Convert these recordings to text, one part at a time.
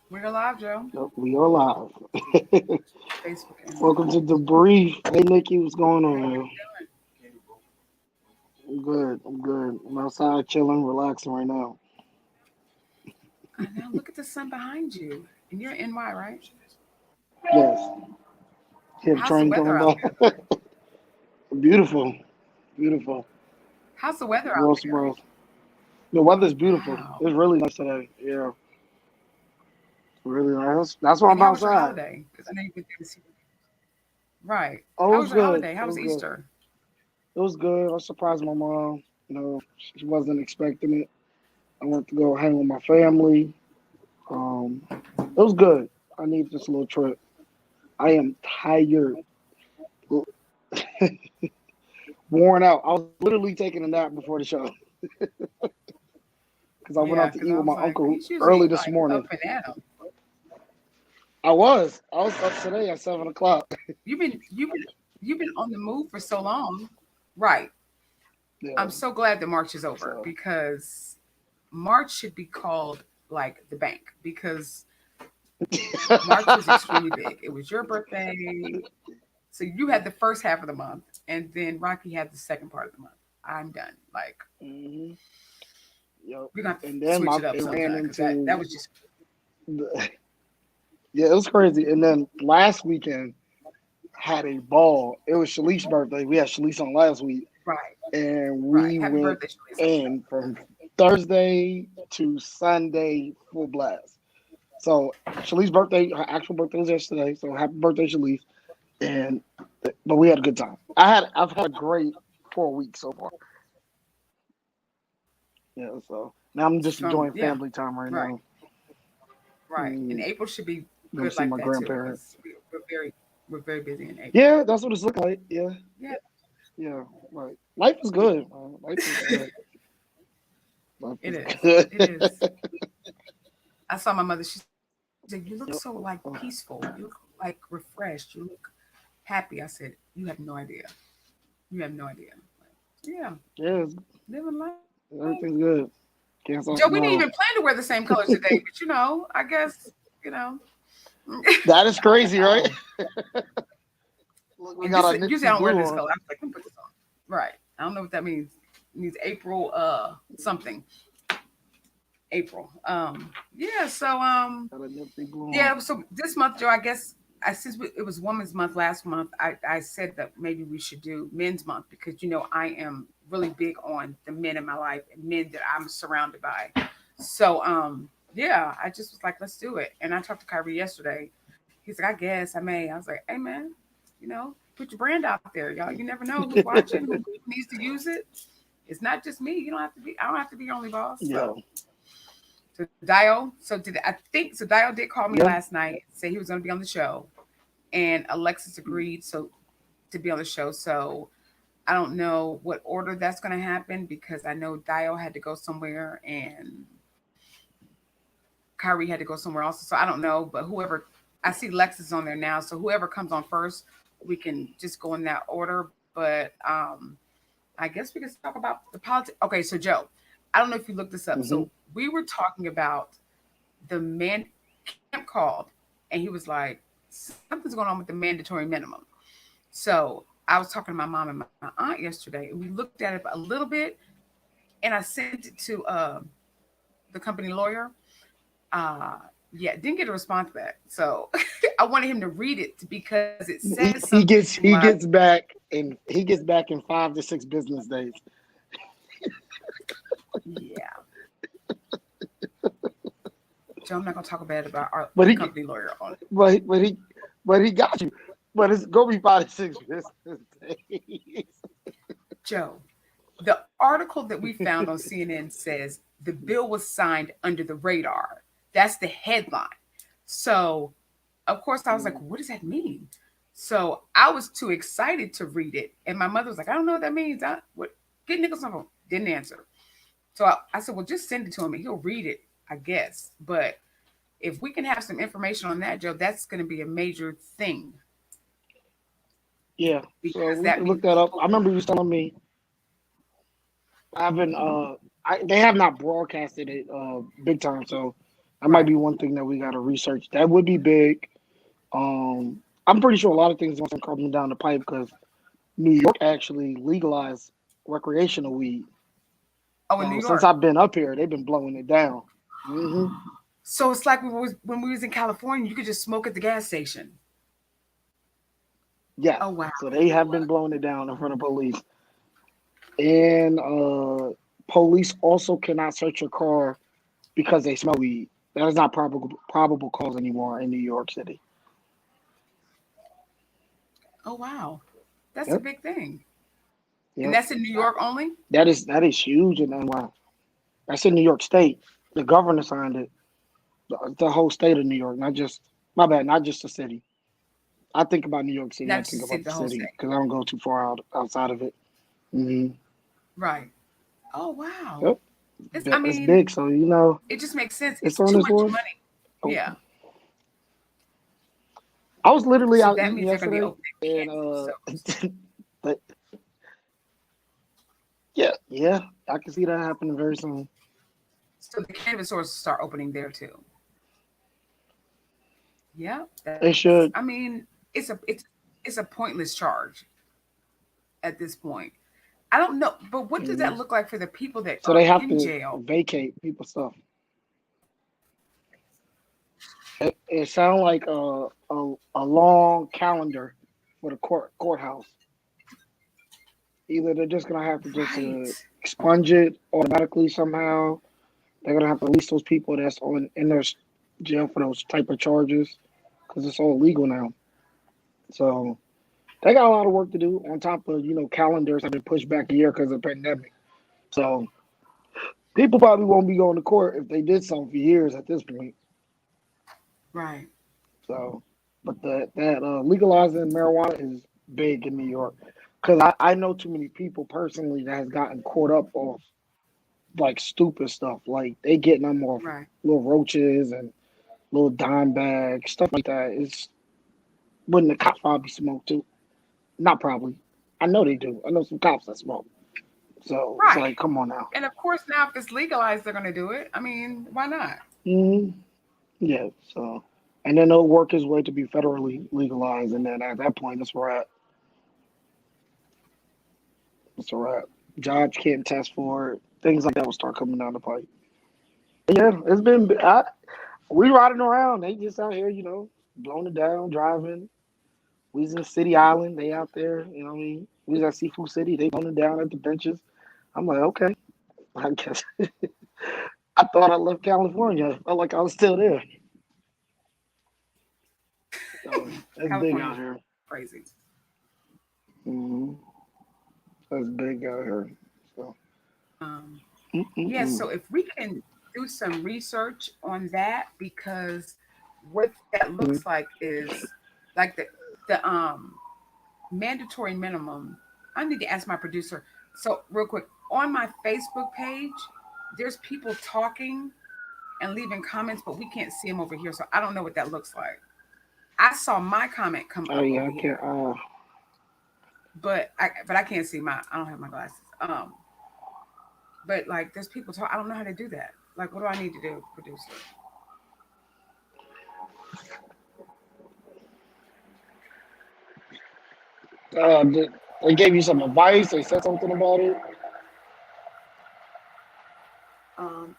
We're alive, Joe. Yep, we are live. Facebook and Welcome to Debrief. Hey, Nikki, what's going hey, how on? you doing? I'm good. I'm good. I'm outside chilling, relaxing right now. I know. Look at the sun behind you, and you're in NY, right? Yes. See the How's the train weather coming out by. there? Beautiful. Beautiful. How's the weather out Real there? surprise. The weather's beautiful. Wow. It's really nice today. Yeah. Really nice. That's why And I'm how was your outside. holiday? Because I know you've been there to see. Right. Oh, it How was was your good. holiday? It How was was good. Easter? It was good. I surprised my mom. She wasn't expecting it. I went to go hang with my family. It was good. I need this little trip. I am tired, worn out. I was literally taking a nap before the show because I went Yeah, out to because eat I with was my like, uncle he's early usually this like up morning. and at 'em. I was up today at 7 o'clock. You've been you've been you've been on the move for so long. Right. Yeah. I'm so glad that March is over So because March should be called like the bank because March was extremely big. It was your birthday. So you had the first half of the month, and then Rocky had the second part of the month. I'm done. Like, hmm yep. we're going to And to then switch it up it ran sometime because that into was just the, yeah, it was crazy. And then last weekend had a ball. It was Shalis's birthday. We had Shalis on last week, right. and Right. we Happy went birthday, Shalisa. in from Thursday to Sunday full blast. So Shali's birthday, her actual birthday was yesterday. So happy birthday, Shalis! And but we had a good time. I've had a great 4 weeks so far. Yeah. So now I'm just enjoying Yeah, family time right right. now. Right. And Mm, April should be go good see like my that too grandparents. because we're very busy in April. Yeah, that's what it's looking like. Yeah, Yeah, yeah. Right. Life is good. Life is good. Life it is is. good. It is. I saw my mother. She said, "You look so like Yep. peaceful. You look like refreshed. You look happy." I said, "You have no idea. You have no idea." Like, yeah, Yeah, living life. everything's good. Can't Joe, stop we didn't even tomorrow. plan to wear the same colors today, but I guess you know. That is crazy, right? Look, we And got this our usually I Nipsey don't wear blue this on. color. I was like, let me put this on. Right. I don't know what that means. It means April something. April. Yeah, so Got a Nipsey blue on. yeah, so this month, Joe, I guess it was Women's Month last month, I said that maybe we should do Men's Month because I am really big on the men in my life and men that I'm surrounded by. So yeah, I just was like, let's do it. And I talked to Kyrie yesterday. He's like, I guess I may. I was like, hey man, you know, put your brand out there, y'all. You never know who's watching, who needs to use it. It's not just me. You don't have to be. I don't have to be your only boss. Yeah. So Dio. So did I think so? Dio did call me Yeah. last night. Say he was going to be on the show, and Alexis agreed. So to be on the show. So I don't know what order that's going to happen because I know Dio had to go somewhere and Kyrie had to go somewhere else. So I don't know. But whoever I see Lexus on there now. So whoever comes on first, we can just go in that order. But I guess we can talk about the politics. Okay, so Joe, I don't know if you looked this up. hmm So we were talking about the man camp called, and he was like, something's going on with the mandatory minimum. So I was talking to my mom and my aunt yesterday, and we looked at it a little bit, and I sent it to the company lawyer. Uh, yeah, didn't get a response back. So I wanted him to read it because it says He something gets like, he gets back in 5 to 6 business days. yeah, Joe, I'm not gonna talk bad about our But the he company lawyer on it. but he got you. But it's gonna be 5 to 6 business days. Joe, the article that we found on CNN says the bill was signed under the radar. That's the headline. So, of course, I was like, Mm, what does that mean? So I was too excited to read it, and my mother was like, I don't know what that means. What? Get Nichols on phone. Didn't answer. So I said, well, just send it to him, and he'll read it, I guess. But if we can have some information on that, Joe, that's going to be a major thing yeah. So because we that can means look that up. people. I remember you was telling me I haven't they have not broadcasted it big time, so That might Right. be one thing that we got to research. That would be big. I'm pretty sure a lot of things are coming down the pipe because New York actually legalized recreational weed. Oh, in New So since York. I've been up here, they've been blowing it down. Hmm. So it's like when we was in California, you could just smoke at the gas station. Yes. Oh wow. So they have been blowing it down in front of police. And police also cannot search your car because they smell weed. That is not probable cause anymore in New York City. Oh wow. That's a Yep. big thing. And Yep. that's in New York only? That is huge in NY. That's in New York State. The governor signed it. The whole state of New York, not just my bad, not just the city. I think about New York City. I Not just think the city, about the the whole city state. because I don't go too far outside of it. Hmm. Right. Oh wow. Yep. I It's mean, big, so it just makes sense. it's It's on too this much one. money. Oh, Yeah. I was literally So out that eating means they're going to be yesterday, opening and canned food stores. but yeah, yeah, I can see that happening very soon. So the cannabis stores start opening there too. Yeah. They That's. I should. mean, it's a pointless charge at this point. I don't know, but what does that Mhm. look like for the people that So are they have in to jail? vacate people's stuff. It sounds like a long calendar for the courthouse. Either they're just gonna have to just Right. expunge it automatically somehow. They're gonna have to release those people that's on in their jail for those type of charges because it's all legal now. So they got a lot of work to do on top of calendars have been pushed back a year because of the pandemic. So people probably won't be going to court if they did something for years at this point. Right. So, but that legalizing marijuana is big in New York because I know too many people personally that has gotten caught up off like stupid stuff. Like they getting them off Right. little roaches and little dime bags, stuff like that. It's wouldn't the cops probably smoke too? Not probably. I know they do. I know some cops that smoke. So it's Right. like, come on now. And of course, now if it's legalized, they're going to do it. I mean, why not? Hmm. Yeah. So, and then it'll work his way to be federally legalized, and then at that point, it's a wrap. It's a wrap. Judge can't test for it. Things like that will start coming down the pipe. Yeah, it's been. We riding around. They just out here, blowing it down, driving. We was in City Island. They out there. You know what I mean? We was at Seafood City. They blowing it down at the benches. I'm like, okay. I guess I thought I left California. I felt like I was still there. So it's big California out is here. crazy. Hmm. It's big out here. So. Um, yes. Mm-mm-mm. So if we can do some research on that, because what that looks Mhm. like is like the mandatory minimum. I need to ask my producer. So real quick, on my Facebook page, there's people talking and leaving comments, but we can't see them over here. So I don't know what that looks like. I saw my comment come Oh up yeah, over I can't. here, but I can't see my. I don't have my glasses. But like there's people talk. I don't know how to do that. Like, what do I need to do, producer? They gave you some advice. They said something about it.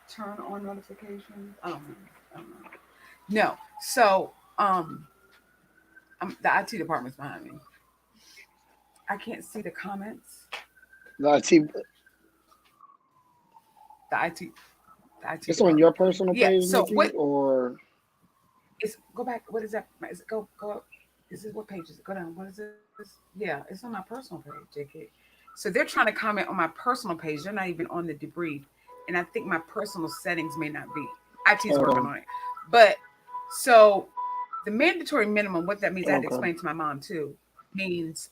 Turn on notifications. I don't know. I don't know. No. So the IT department's behind me. I can't see the comments. No, see, The IT the IT it's on department. your personal Yeah. page, So what Nikki, or is go back? What is that? Is it go up? Is this what page is it? Go down. What is this? Yeah, it's on my personal page, JK. So they're trying to comment on my personal page. They're not even on the debrief, and I think my personal settings may not be. IT's working okay, on it, but so the mandatory minimum. What that means, I had to okay, explain to my mom too. Means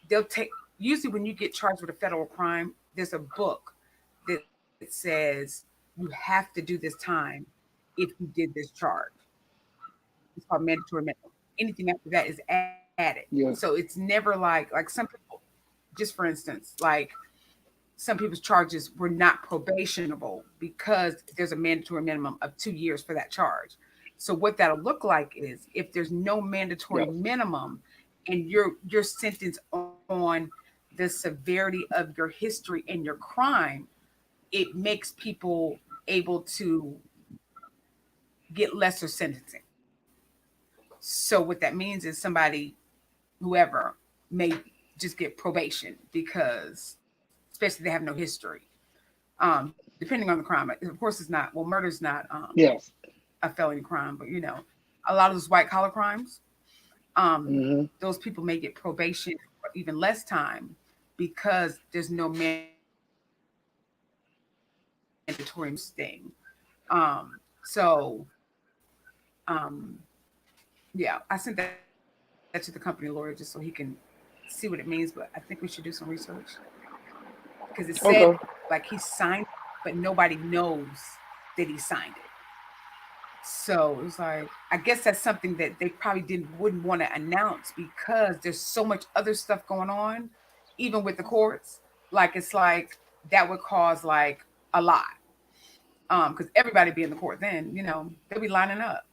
they'll take usually when you get charged with a federal crime, there's a book that says you have to do this time if you did this charge. It's called mandatory minimum. Anything after that is added. So yeah, it's never like some people, just for instance, like some people's charges were not probationable because there's a mandatory minimum of 2 years for that charge. So what that'll look like is if there's no mandatory Yes. minimum and your sentence on the severity of your history and your crime, it makes people able to get lesser sentencing. So what that means is somebody, whoever, may just get probation because, especially, they have no history. Depending on the crime, of course, it's not. Well, murder is not Yes. a felony crime, but a lot of those white collar crimes, Hmm. those people may get probation or even less time because there's no mandatory sting. So yeah, I sent that to the company lawyer just so he can see what it means, but I think we should do some research because it said Okay. like he signed, but nobody knows that he signed it. So it was like, I guess that's something that they probably wouldn't want to announce because there's so much other stuff going on, even with the courts. Like it's like that would cause like a lot, because everybody be in the court then, they'll be lining up.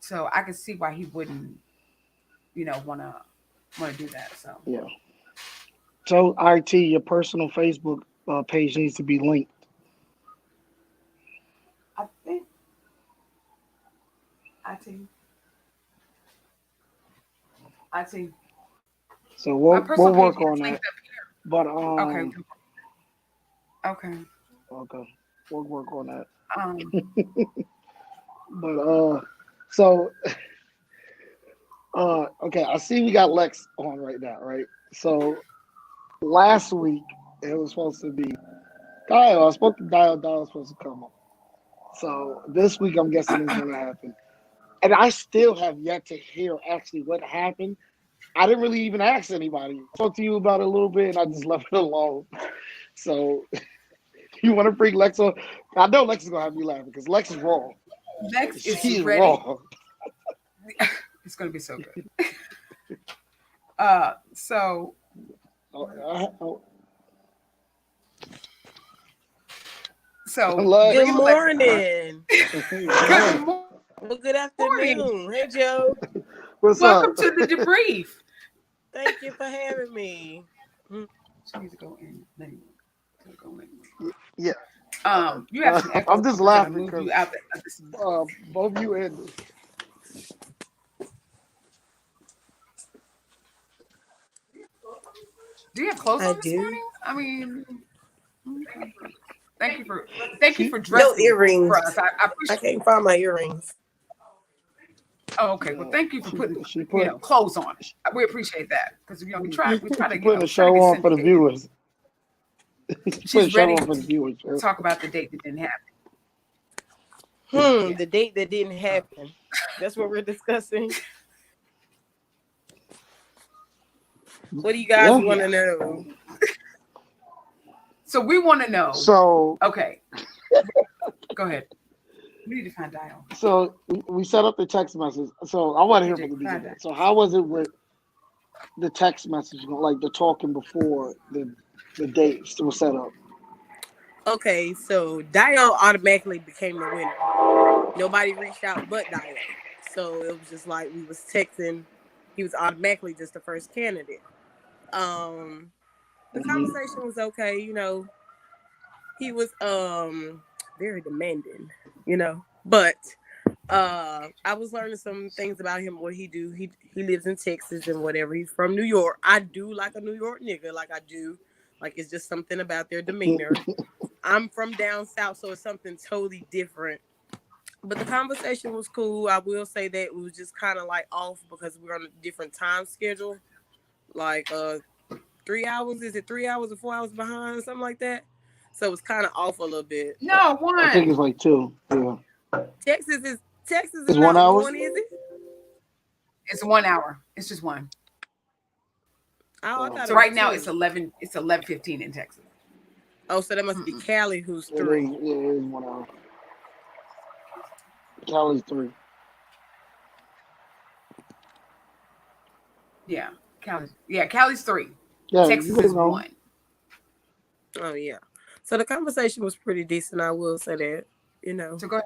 So I could see why he wouldn't, wanna do that. So Yeah. So IT, your personal Facebook page needs to be linked. I think IT, IT, So my we'll personal page work is on that. linked up But here. Okay, okay. okay, we'll work on that. Um, But so okay, I see we got Lex on right now, right? So last week it was supposed to be Dial. I spoke to Dial. Dial was supposed to come on. So this week I'm guessing it's gonna happen. And I still have yet to hear actually what happened. I didn't really even ask anybody. I spoke to you about it a little bit and I just left it alone. So you want to bring Lex on? I know Lex is gonna have me laughing because Lex is wrong. Lex is She is ready. wrong. It's gonna be so good. So Oh, oh, so Lex. Good bringing Lex on. morning. Good Well, good morning. afternoon. Hey, Joe. What's Welcome up? to the debrief. Thank you for having me. Mm. She needs to go in. Let me go in. Yeah, You have some I'm echo, so just we're gonna laughing move because you out of this. both you and Do you have clothes I on this do. morning? I mean, okay. Thank you for she No dressing for earrings. us. I I appreciate. can't find my earrings. Oh, okay. Well, yeah thank you for putting she put clothes on. We appreciate that because we try she to putting a try to show get on for the syndicated. viewers. She putting a She's show ready on for the to viewers. talk about the date that didn't happen. Yeah. The date that didn't happen. That's what we're discussing. What do you guys Yeah. want Yeah. to know? So we want to know. So Okay, go ahead. We need to find Dial. we set up the text message. So I want to hear from AJ, the find beginning. Dial. So how was it with the text messaging, like the talking before the dates were set up? Okay, so Dio automatically became the winner. Nobody reached out but Dio. So it was just like we was texting. He was automatically just the first candidate. Um, the Hmm. conversation was okay. He was very demanding, but I was learning some things about him, what he do. He lives in Texas and whatever. He's from New York. I do like a New York nigga, like I do. Like it's just something about their demeanor. I'm from down south, so it's something totally different. But the conversation was cool. I will say that it was just kind of like off because we're on a different time schedule. Like 3 hours. Is it 3 hours or 4 hours behind, something like that? So it's kind of off a little bit. No, I think one. it's like two. Yeah, Texas is Texas is it's one not hour. one, is it? It's 1 hour. It's just one. Oh, I thought So it was right now two. it's 11. It's 11:15 in Texas. Oh, so that must be Mm-mm. Callie who's It is. three. Yeah, it is 1 hour. Cali's three. Yeah, Cali's 3. Yeah, you Texas can is go. 1. Oh yeah. So the conversation was pretty decent. I will say that. So go ahead.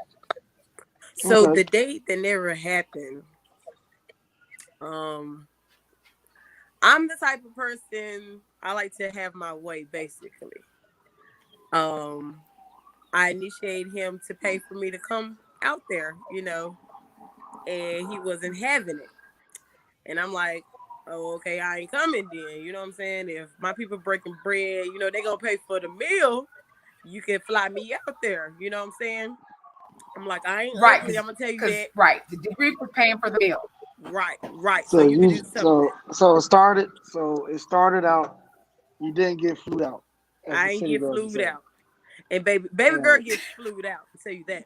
So Okay. the date that never happened. Um, I'm the type of person I like to have my way. Basically, um, I initiated him to pay for me to come out there. And he wasn't having it. And I'm like, oh, okay, I ain't coming then. You know what I'm saying? If my people breaking bread, they gonna pay for the meal. You can fly me out there. You know what I'm saying? I'm like, I ain't Right, ugly. I'm gonna tell you because that. right, the debrief was paying for the meal. Right, right. So So you can you do something. so it started out. You didn't get flued out, as the I ain't city get girls would flued say. out. And baby All girl right. gets flued out. I'll tell you that.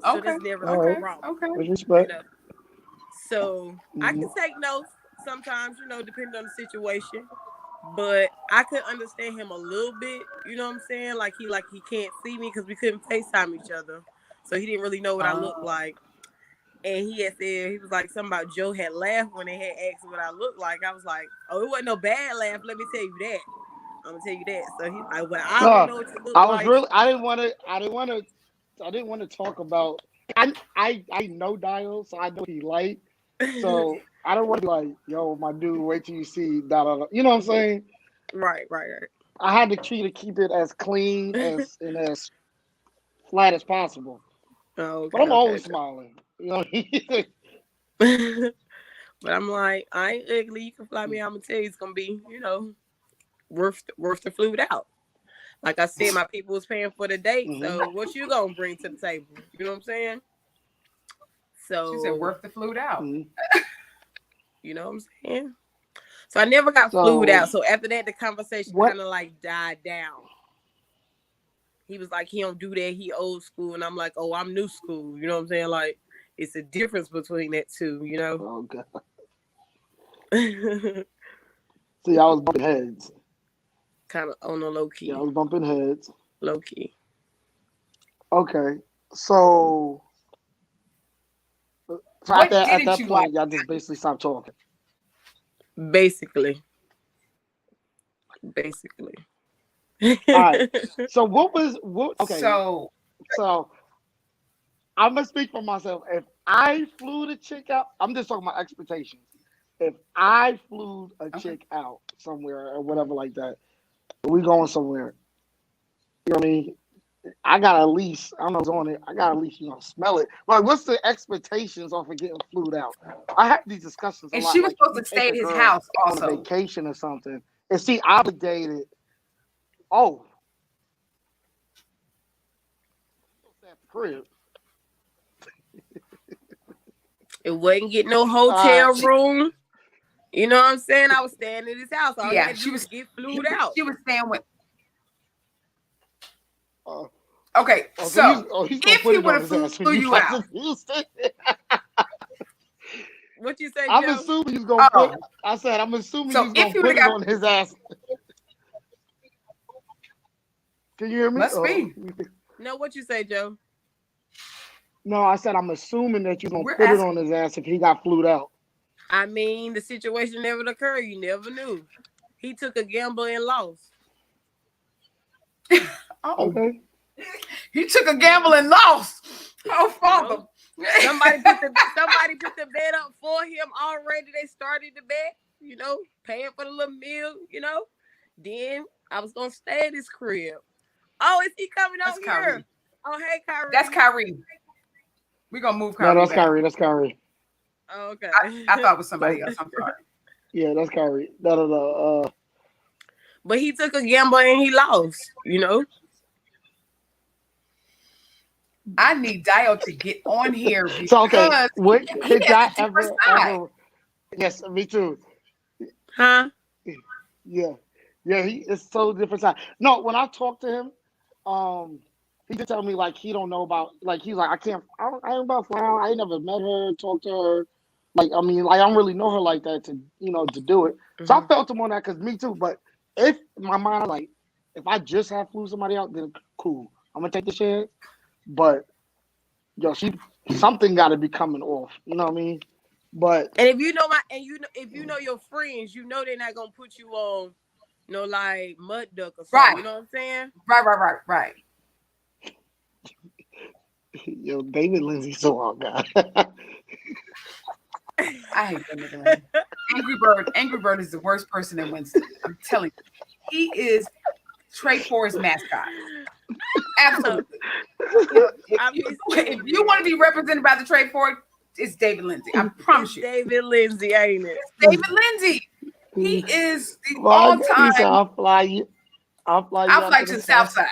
So Okay, that's never All like a right. okay, problem. okay. With You respect. know. So I Mm-hmm. can take notes sometimes, depending on the situation. But I could understand him a little bit, you know what I'm saying? Like he can't see me because we couldn't FaceTime each other. So he didn't really know what I looked like. And he had said he was like something about Joe had laughed when they had asked what I looked like. I was like, oh, it wasn't no bad laugh. Let me tell you that. I'm gonna tell you that. So he's like, well, I don't No, know what you look I was like. really. I didn't want to. I didn't want to talk about. I know Dio, so I know what he like. So I don't want to be like, yo, my dude, wait till you see da da da. You know what I'm saying? Right, right, I had to try to keep it as clean right. as and as flat as possible. Oh, But okay, I'm okay. always smiling. You know. But I'm like, I ain't ugly. You can fly me. I'm gonna tell you, it's gonna be, worth the fluid out. Like I said, my people was paying for the date. Hmm. So what you gonna bring to the table? You know what I'm saying? She said So work the flute out. Hmm. you know what I'm saying? So I never got flued So out. So after that, the conversation what? kind of like died down. He was like, he don't do that. He old school, and I'm like, oh, I'm new school. You know what I'm saying? Like it's a difference between that two. Oh God. See, I was bumping heads. Kind of on the low Yeah, I key, was bumping heads. low key. Okay. So so What at didn't that you like? point, y'all just basically stopped talking. Basically, basically. All right. So what was what? Okay. So So I'm gonna speak for myself. If I flew the chick out, I'm just talking about expectations. If I flew a okay. chick out somewhere or whatever like that, we going somewhere. You know what I mean? I got at least I don't know what's on it. I got at least smell it. Like, what's the expectations off of getting flued out? I have these discussions a And she lot. was Like, if supposed you to take stay a at his girl house on a also. vacation or something, and she obligated. Oh, at the crib. It wasn't getting no All right. hotel room. You know what I'm saying? I was staying in his house. All he Yeah, had to do was get flued out. she was staying with. Uh, Okay, so he's gonna if put he it would on have his flew ass when you you guys out, in Houston. What you say, I'm Joe? assuming he's gonna put. oh, I said I'm assuming so he's if gonna he would put have it got, on his ass. Can you hear me? must be. No, what you say, Joe? No, I said I'm assuming that you're gonna We're put it asking. on his ass if he got flued out. I mean, the situation never occurred. You never knew. He took a gamble and lost. Oh, Okay. he took a gamble and lost. Oh, You father. know, somebody put the bet up for him already. They started the bet. Paying for the little meal. Then I was gonna stay at his crib. Oh, is he coming That's out here? Kyrie. Oh, hey, That's Kyrie. Kyrie. We're gonna move No, Kyrie that's back. Kyrie. That's Kyrie. Oh, I okay. thought it was That's somebody else. I'm sorry. yeah, that's Kyrie. No, no, no. But he took a gamble and he lost. I need Dio to get on here So okay, because what he could has y'all a different side. ever? Yes, me too. Huh? Yeah, yeah. He is so different side. No, when I talk to him, um, he just tell me like he don't know about like he's like I can't. I ain't about Flower. I ain't never met her, talked to her. Like I mean, like I don't really know her like that to to do it. So I Hmm. felt him on that because me too. But if in my mind like if I just have flew somebody out, then cool. I'm gonna take the chance. But yo, something got to be coming off. You know what I mean? But And if you know if you know your friends, they're not gonna put you on no like mud duck or something. Right. You know what I'm saying? Right. Yo, David Lindsay so on, God. I hate that nigga. Man. Angry Bird is the worst person in Winston. I'm telling you. He is Trey Forest mascot. Absolutely. If you want to be represented by the Trey Forest, it's David Lindsay. I promise you. David Lindsay, ain't it? It's David Lindsay. He is the all-time. I'll fly to the south side.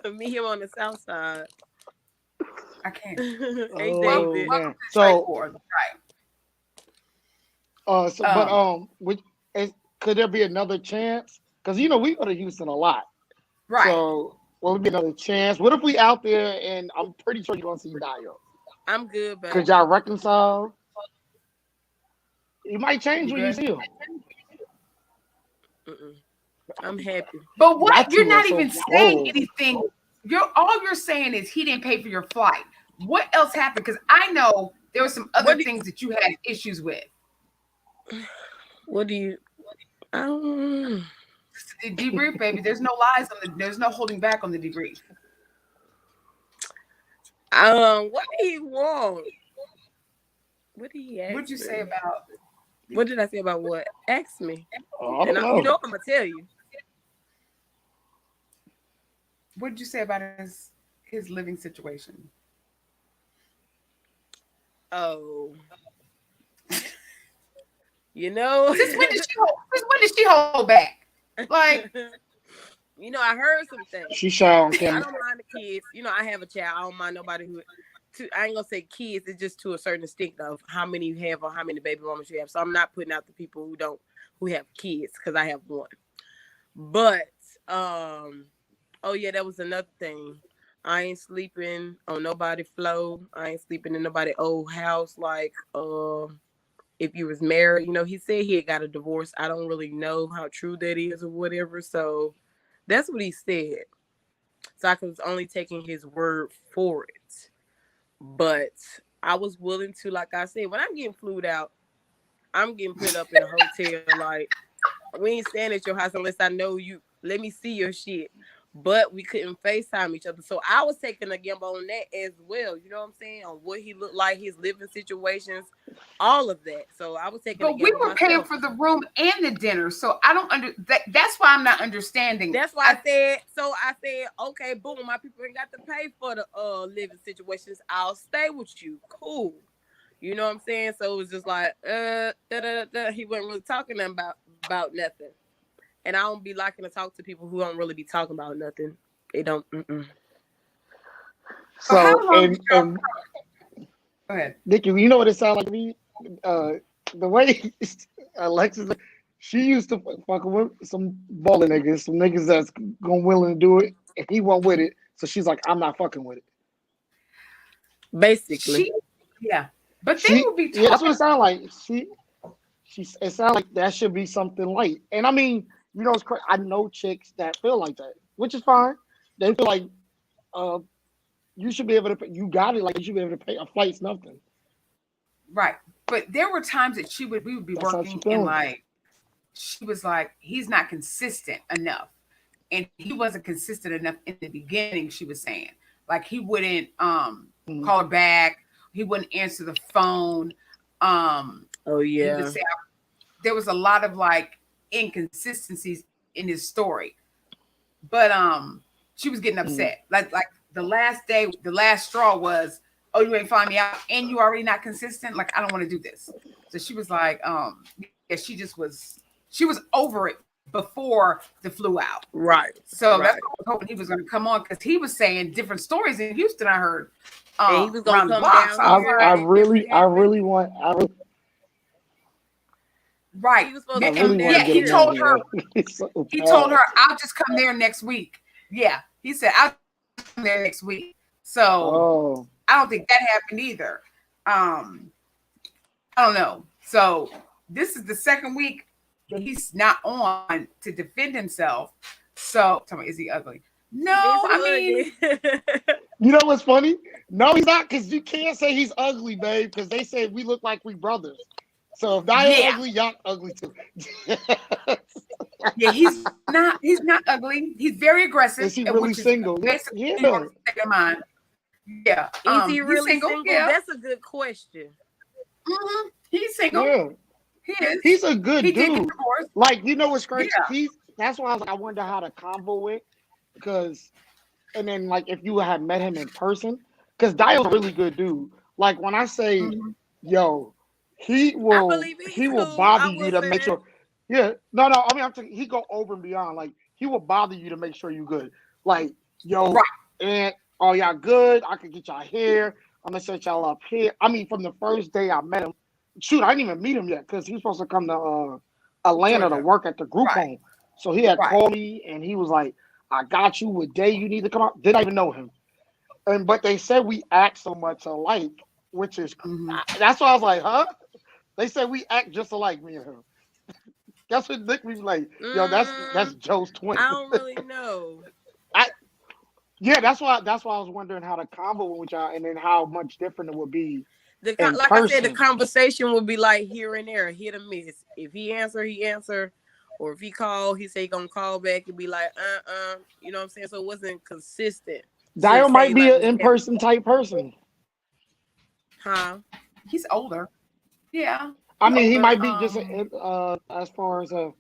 Meet him on the south side. I can't. Hey, David. Man. Could there be another chance? Because we go to Houston a lot. Right. So will there be another chance? What if we out there and I'm pretty sure you're gonna see Dio? I'm good, baby. Could y'all reconcile? It might change when you see him. I'm happy. But what you're not even saying anything. All you're saying is he didn't pay for your flight. What else happened? Because I know there were some other things that you had issues with. What do you? The debrief, baby. There's no lies there's no holding back on the debrief. What did he want? What did he ask? What did you say about? What did I say about what? Ask me. I and don't know. You know I'm gonna tell you. What did you say about his living situation? Oh. Since when did she hold back? Like, I heard some things. She shy on camera. I don't mind the kids. I have a child. I don't mind nobody I ain't gonna say kids. It's just to a certain extent of how many you have or how many baby mamas you have. So I'm not putting out the people who have kids because I have one. But oh yeah, that was another thing. I ain't sleeping on nobody's floor. I ain't sleeping in nobody's old house. Like if you was married, he said he had got a divorce. I don't really know how true that is or whatever. So that's what he said. So I was only taking his word for it. But I was willing to, like I said, when I'm getting flued out, I'm getting put up in a hotel. Like, we ain't staying at your house unless I know you. Let me see your shit. But we couldn't FaceTime each other. So I was taking a gamble on that as well. You know what I'm saying? On what he looked like, his living situations, all of that. So I was taking a gamble. But we were paying for the room and the dinner. So I don't that's why I'm not understanding. That's why I said, okay, boom, my people ain't got to pay for the living situations. I'll stay with you. Cool. You know what I'm saying? So it was just like, he wasn't really talking about nothing. And I don't be liking to talk to people who don't really be talking about nothing. They don't. So, go ahead. Nikki, you know what it sounds like to me? The way Alexis, she used to fuck with some baller niggas, some niggas that's willing to do it, and he went with it. So she's like, I'm not fucking with it. Basically. But they would be talking. Yeah, that's what it sounds like. It sounds like that should be something light. And I mean, it's crazy. I know chicks that feel like that, which is fine. They feel like you should be able to pay. You got it. Like you should be able to pay a flight's nothing. Right. But there were times that we would be working and like, she was like, he's not consistent enough. And he wasn't consistent enough in the beginning, she was saying. Like he wouldn't call her back. He wouldn't answer the phone. Oh yeah. He would say, there was a lot of like inconsistencies in his story. But she was getting upset. Like the last straw was, oh, you ain't find me out and you already not consistent. Like, I don't want to do this. So she was like, she was over it before the flew out. Right. So that's what I was hoping he was going to come on because he was saying different stories in Houston. I heard. He was going to come down. I really want. Right. He was supposed he told her. He told her, "I'll just come there next week." Yeah, he said, "I'll come there next week." So I don't think that happened either. I don't know. So this is the second week that he's not on to defend himself. So tell me, is he ugly? No, I mean, you know what's funny? No, he's not, because you can't say he's ugly, babe, because they say we look like we brothers. So if Dio Yeah. ugly, y'all ugly too. Yeah, he's not ugly. He's very aggressive. Is he and really which is single? basically Yeah. on the state of mind. Yeah. Is he He's really single. single? Yeah. That's a good question. He's single. Yeah. He is. He's a He good did get dude. divorced. Like, you know what's crazy? Yeah. That's why I was like, I wonder how the convo went. Because and then like if you had met him in person, because Dio's a really good dude. Like when I say, hmm yo, I believe he he's will cool. bother I you will to say make that. sure. Yeah, no. I mean, he go over and beyond. Like he will bother you to make sure you good. Like yo, Right. and oh y'all good? I could get y'all here. I'm gonna set y'all up here. I mean, from the first day I met him, shoot, I didn't even meet him yet because he was supposed to come to Atlanta to Georgia. work at the group Right. home. So he had Right. called me and he was like, I got you. What day you need to come out? Didn't even know him. And but they said we act so much alike, which is hmm that's why I was like, huh? They said we act just alike, me and him. That's what Nick was like. Yo, that's Mm, Joe's twin. I don't really know. I yeah, that's why I was wondering how the combo went with y'all, and then how much different it would be in Like I said, the person. conversation would be like here and there, hit or miss. If he answer, he answer. Or if he call, he say he gonna call back and be like, you know what I'm saying? So it wasn't consistent to Dio say might be like an we had, in-person type person. huh? He's older. Yeah. I He's mean, he older. might be just as far as a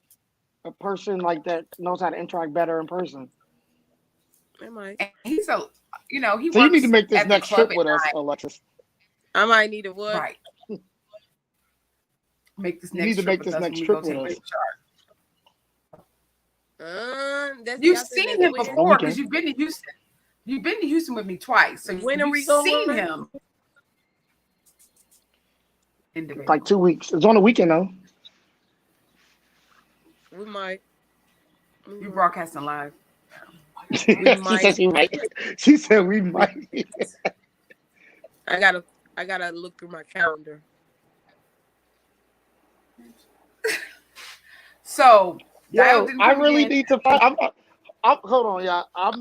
person like that knows how to interact better in person. I might. And he's he So you need to works make this at the next club trip at with us, night. Alexis. I might need a what? Right. Make this You need next to trip make with this us next when we trip go with take a us. picture. Y'all You've said seen next him when? On before because weekend. you've been to Houston. You've been to Houston with me twice, so When are you've we seen going? him Like individually. 2 weeks. It's on the weekend though. We might. You broadcasting live. We She said might. she might. She said we might. I gotta look through my calendar. So Dio Yo, didn't I come really again. need to find. Hold on, y'all. I'm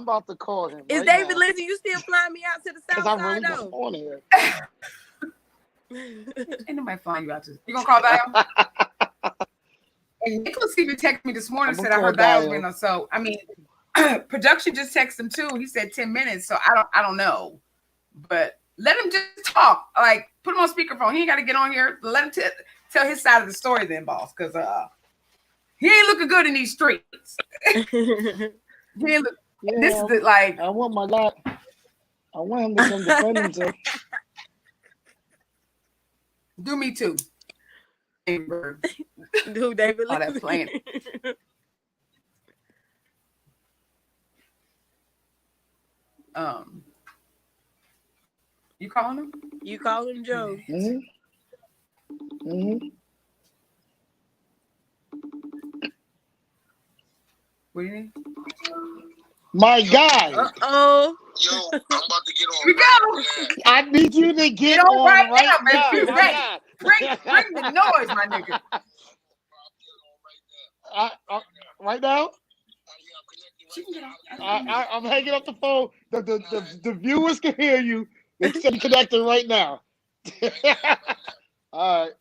about to call him Is right David now Lindsay, you still flying me out to the because south I side really don't though? want it. Ain't nobody flying you out to. You gonna call Dio? And Nicholas even texted me this morning I'm and gonna said I call heard Dio's been Dio. on. So I mean, production just texted him too. He said 10 minutes. So I don't know, but let him just talk. Like put him on speakerphone. He ain't got to get on here. Let him tell his side of the story, then, boss, because he ain't looking good in these streets. He ain't look. This Yeah, is the, like. I want my guy. I want him to come defend himself. Do me too. Do David All that Lindsay. playing. You calling him? You call him Joe. What do you need? My guy. Oh. Yo, I'm about to get on. Here we right go. I need you to get on on right right now, now. baby. My guy. Bring the noise, my nigga. Right now? She can get on. I'm hanging up the phone. The viewers can hear you. They stay connected right now. All right.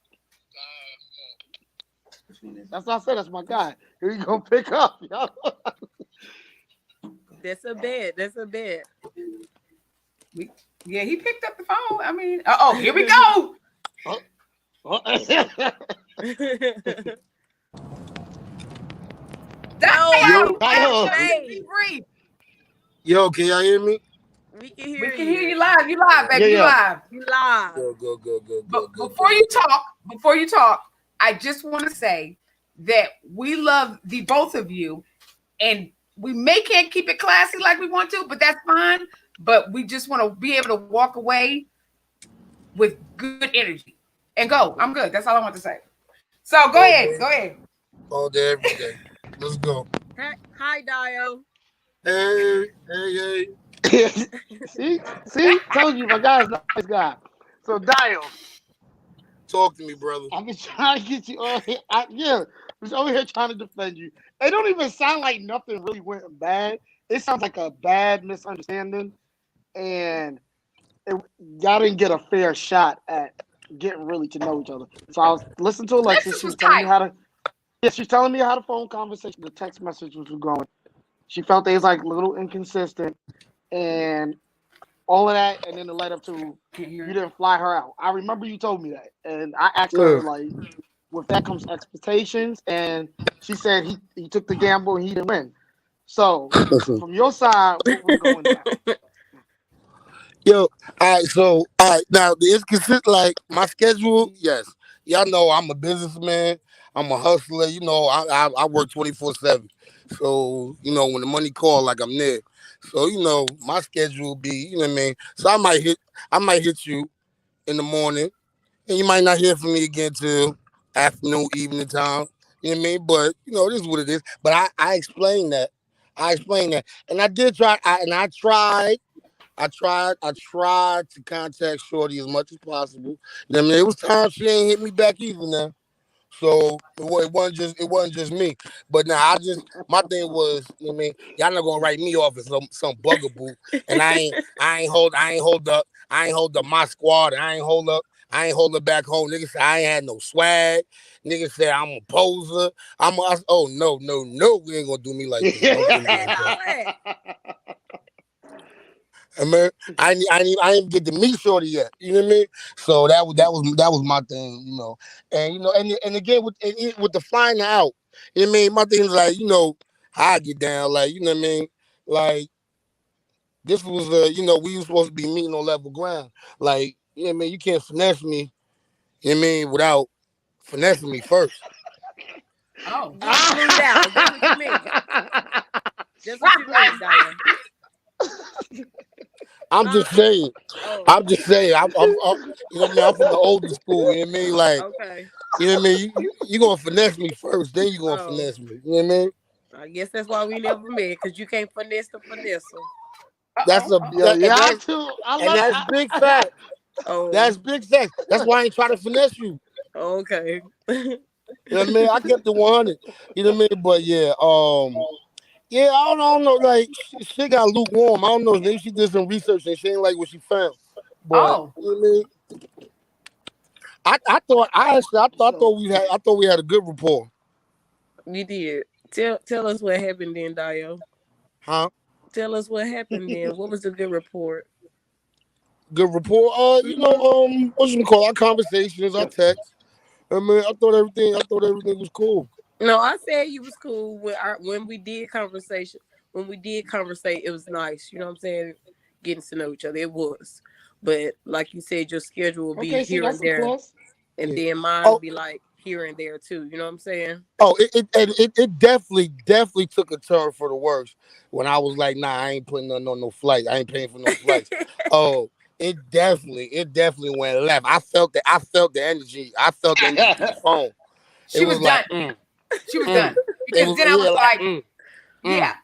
That's what I said. That's my guy. Here you gonna pick up, yo. That's a bet. That's a bet. Yeah, he picked up the phone. I mean, here we go. Yo, can y'all hear me? We can hear We can you. hear you live. You live, baby. Yeah. You live. You live. Good. But before you talk, I just want to say that we love the both of you, and we can't keep it classy like we want to, but that's fine. But we just want to be able to walk away with good energy and go. I'm good. That's all I want to say. So go ahead. All day, every day. Let's go. Hi, Dio. Hey. See, told you my guy's a nice guy. So Dio, Talk to me, brother. I've been trying to get you on here. I was over here trying to defend you. It don't even sound like nothing really went bad. It sounds like a bad misunderstanding, and y'all didn't get a fair shot at getting really to know each other. So I was listening to Alexis. Alexis She was was telling me tight. how to. Yeah, she's telling me how the phone conversation, the text message was going. She felt they was like a little inconsistent and all of that, and then it led up to Can't hear you it. didn't fly her out. I remember you told me that, and I asked Yeah. her like, with that comes expectations, and she said he took the gamble and he didn't win. So from your side, what was going down? Yo, all right, so all right, now it's consistent. Like my schedule, yes, y'all know I'm a businessman. I'm a hustler. You know, I work 24/7. So you know, when the money call, like I'm there. So you know, my schedule be, you know what I mean. So I might hit you in the morning, and you might not hear from me again till afternoon, evening time. You know what I mean? But you know, this is what it is. But I explained that. I explained that, and I did try. I tried. I tried to contact Shorty as much as possible. You know what I mean? It was times she ain't hit me back either now. So it wasn't just me. But now my thing was, you know what I mean, y'all not gonna write me off as some bugaboo. And I ain't hold up my squad, and I ain't hold up back home. Niggas said I ain't had no swag. Niggas said I'm a poser. Oh no, we ain't gonna do me like that. Don't do me Said like that. all that. I mean, I ain't get to meet Shorty yet. You know what I mean? So that was my thing, you know. And you know, and again with the flying out, you know what I mean? My thing is like, you know, how I get down, like, you know what I mean? Like this was you know, we were supposed to be meeting on level ground. Like, you know what I mean? You can't finesse me, you know what I mean, without finessing me first. Oh. Getting flew down. That's what you mean. That's what you mean, Daya. I'm Huh? just saying. Oh, I'm just saying. You know what I mean? I'm from the older school. You know what I mean? Like, okay. you know what I mean? You gonna finesse me first, then you gonna Oh, finesse me. You know what I mean? I guess that's why we never met, because you can't finesse the finesse. That's Uh-oh. a Uh-oh. Yo, that, and y'all that's too. I and love. that's big fact. Oh, That's big fact. That's why I ain't trying to finesse you. okay. You know what I mean? I kept it 100. You know what I mean? But yeah, yeah, I don't know. Like shit got lukewarm. I don't know. Maybe she did some research and she ain't like what she found. But Oh. you know what I mean? I thought we had a good rapport, You did. Tell us what happened then, Dio. huh? Tell us what happened then. What was the good report? Good rapport. You know, Hmm. what you call our conversations, our texts. I mean, I thought everything was cool. No, I said you was cool when we did conversation. When we did conversate, it was nice. You know what I'm saying? Getting to know each other. It was. But like you said, your schedule will be Okay, see, here and that's a there. plus. And Yeah. then mine Oh, be like here and there too. You know what I'm saying? it definitely took a turn for the worse when I was like, nah, I ain't putting on no flight. I ain't paying for no flights. Oh, it definitely went left. I felt the energy. I felt the energy through the phone. It She was was like, done. She was mm. done. It Because was then I yeah, was like like, mm. yeah.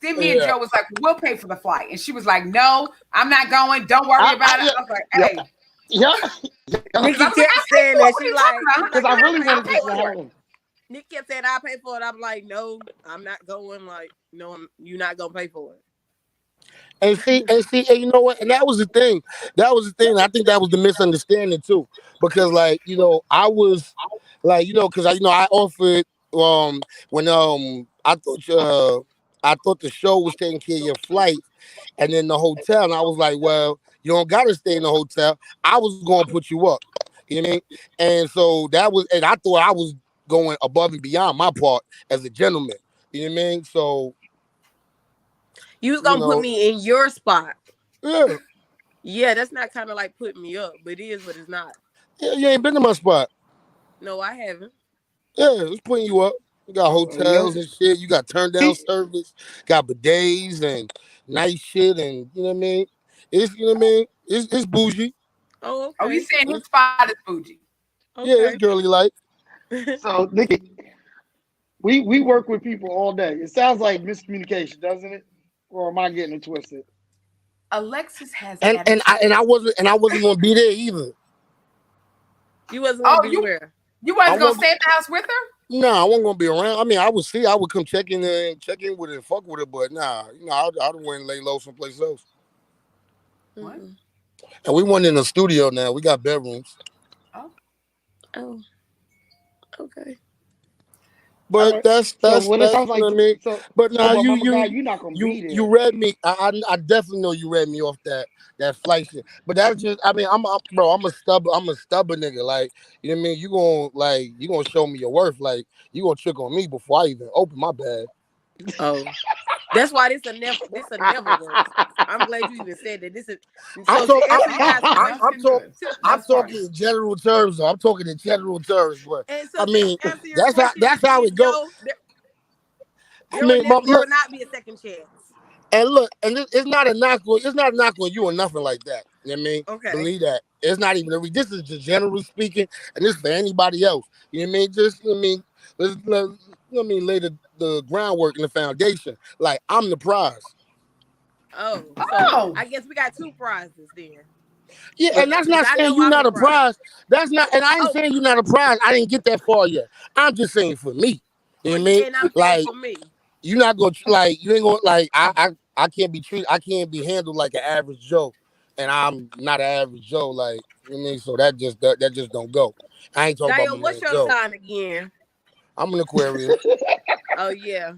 Then me and Yeah. Joe was like, we'll pay for the flight. And she was like, no, I'm not going. Don't worry about it. Yeah, I was like, yeah, hey. yeah, Because I Nikki was like, kept I'll pay saying for it. that. What are you talking about? She because like, I I'll really pay, I'll wanted I'll to pay say pay for for it. it. hello. Nikki kept saying I'll pay for it. I'm like, no, I'm not going. Like, no, you're not gonna pay for And you know what? And that was the thing. That was the thing. I think that was the misunderstanding too, because like you know, I was like you know, because I offered when I thought the show was taking care of your flight, and then the hotel, and I was like, well, you don't gotta stay in the hotel. I was gonna put you up. You know what I mean? And so and I thought I was going above and beyond my part as a gentleman. You know what I mean? So it. You was you gonna put know, me in your spot. yeah, Yeah, that's not kind of like putting me up, but it is what it's not. yeah, you ain't been to my spot. No, I haven't. Yeah, it's putting you up. You got Yeah, hotels and shit. You got turn down see, service. Got bidets and nice shit, and you know what I mean. It's you know what I mean. It's bougie. Oh, Oh, you okay, saying his It's, spot is bougie. yeah, it's okay. girly like. so Nikki, we work with people all day. It sounds like miscommunication, doesn't it? Or am I getting it twisted? Alexis has And I attitude. and I wasn't gonna be there either. You wasn't gonna Oh, be where? you I wasn't gonna wasn't. stay at the house with her? Nah, I wasn't gonna be around. I mean, I would come check in with it, and fuck with it, but nah, I'd went and lay low someplace else. What? Mm-mm. And we went in the studio now. We got bedrooms. Oh, okay. All But right. So when it that's sounds you like know what I mean. so But so now but Mama Guy, you're not gonna be you there. read me. I definitely know you read me off that flight shit. But that's just I mean bro. I'm a stubborn nigga. Like you know what I mean. You gonna show me your worth. Like you gonna trick on me before I even open my bag. Oh, that's why this a never works. I'm glad you even said that. This is I'm so to talk, answer you guys' Oh, question. nothing good. I'm That part. talking in general terms. Though. I'm talking in general terms. But And I so to mean answer your question that's how again, it go. Joe, I mean, there look. will not be a second chance. And look, and it's not a knock on it's not a knock on you or nothing like that. You know what I mean? Okay. Believe that. It's not even this is just generally speaking, and this is for anybody else. You know what I mean? Just you know what I mean, let you know what I mean, lay the groundwork and the foundation. Like I'm the prize. Oh, so Oh, I guess we got two prizes then. Yeah, and that's Because not I saying know you're I'm the not a prize. prize. That's not, and I ain't Oh, saying you're not a prize. I didn't get that far yet. I'm just saying for me. You for know what I you, mean? and I'm saying Like for me. you're not gonna like you ain't gonna like I can't be treated I can't be handled like an average Joe, and I'm not an average Joe. Like you know what I mean, so that just don't go. I ain't talking about Dio, my what's man your Joe. sign again? I'm an Aquarius. Oh yeah.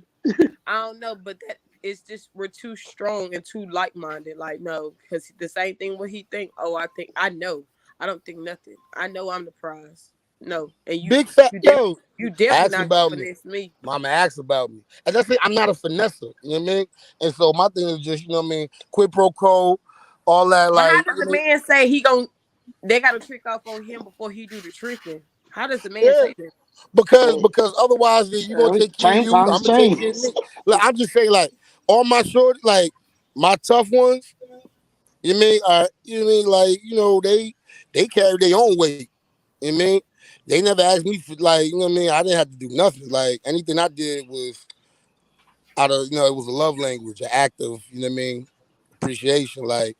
I don't know, but that it's just we're too strong and too like minded. Like no, because the same thing what he think. Oh, I think I know. I don't think nothing. I know I'm the prize. No, and Big fat you def, yo. you definitely Ask not gonna about me. finesse me. Mama asks about me. As I say, I'm not a finesser. You know what I mean? And so my thing is just, you know what I mean, quid pro quo, all that, But how like, does you the know what man say he gon' they got to trick off on him before he do the tricking? How does the I mean? man Yeah. say that? Hey, Because otherwise then you gonna take care of change you. times I'm gonna take care change. of me. Like I'm just saying, like, all my short, like my tough ones, you mean, you know what I mean, like, you know, they carry their own weight. You know what I mean? They never asked me for like, you know what I mean? I didn't have to do nothing. Like anything I did was out of, you know, it was a love language, an act of, you know what I mean, appreciation. Like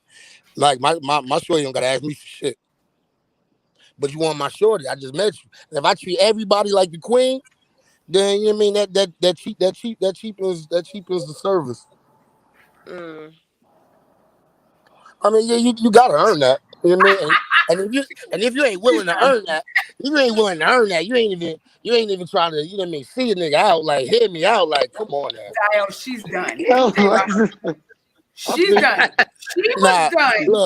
my shorty don't gotta ask me for shit. But you want my shorty, I just met you. And if I treat everybody like the queen, then you know what I mean that cheapens the service. Mm. I mean, yeah, you gotta earn that. You know what I mean? And if you ain't willing to earn that, if you ain't willing to earn that, you ain't even trying to, you know what I mean, see a nigga out, like hear me out, like, come on now. Dio, she's done. Yo, Okay, Robert, she's See? done. She was Nah, done.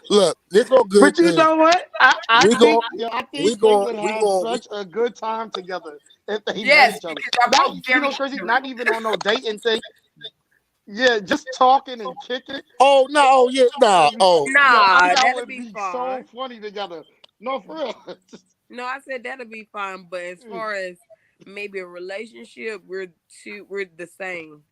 look, this all good but you because know what? I we think gon' yo, I we think they gon' would we have gon' we, such a good time together if they met Yes, each other. because y'all Not both you very know crazy, ignorant. not even on no dating thing. Yeah, just talking and kicking. oh no, oh yeah, nah, oh Yo, I think Nah, that that'll would be be so fine. funny together. No, for real. No, I said that'll be fine. But as far as maybe a relationship, we're the same.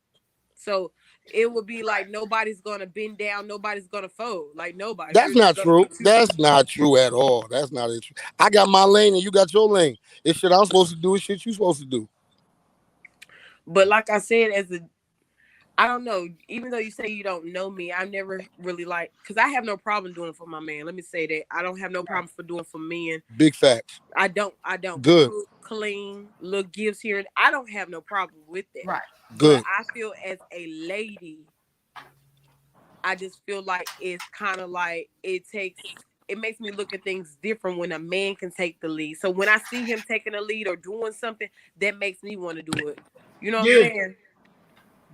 So it would be like nobody's gonna bend down, nobody's gonna fold. Like nobody. that's We're just not gonna be true. two. That's not true at all. That's not it. I got my lane and you got your lane. It's shit I'm supposed to do. It's shit you supposed to do. But like I said, I don't know. Even though you say you don't know me, I never really like because I have no problem doing it for my man. Let me say that I don't have no problem for doing for men. Big facts. I don't. I don't Good. cook, clean, look gifts here. And I don't have no problem with that. Right. But Good. I feel as a lady, I just feel like it's kind of like it makes me look at things different when a man can take the lead. So when I see him taking the lead or doing something, that makes me want to do it. You know what I'm Yeah. saying?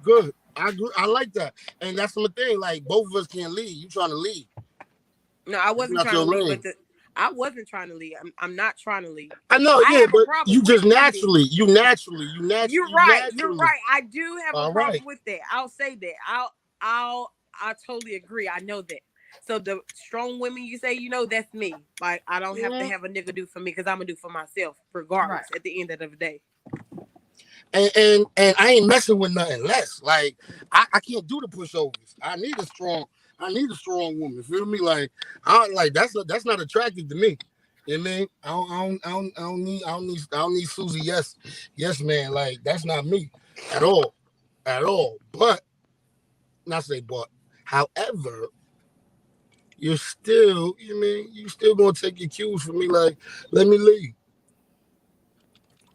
Good. I agree. I like that. And that's the thing. Like both of us can't lead. You trying to lead. No, I That's wasn't not trying your to lead, lane. but I wasn't trying to lead. I'm not trying to lead. I know, I yeah, have a but problem you with just leading. You're you right. You're naturally. right. I do have a All right. problem with that. I'll say that. I totally agree. I know that. So the strong women you say, that's me. Like I don't have to Mhm. have a nigga do for me because I'm gonna do for myself, Right. regardless. At the end of the day. And I ain't messing with nothing less. Like I can't do the pushovers. I need a strong woman. Feel me? Like that's not attractive to me. You know what I mean? I don't need Susie. Yes, yes, man. Like that's not me at all, at all. But not say but. However, you're still, you know what I mean, you still gonna take your cues from me. Like let me leave.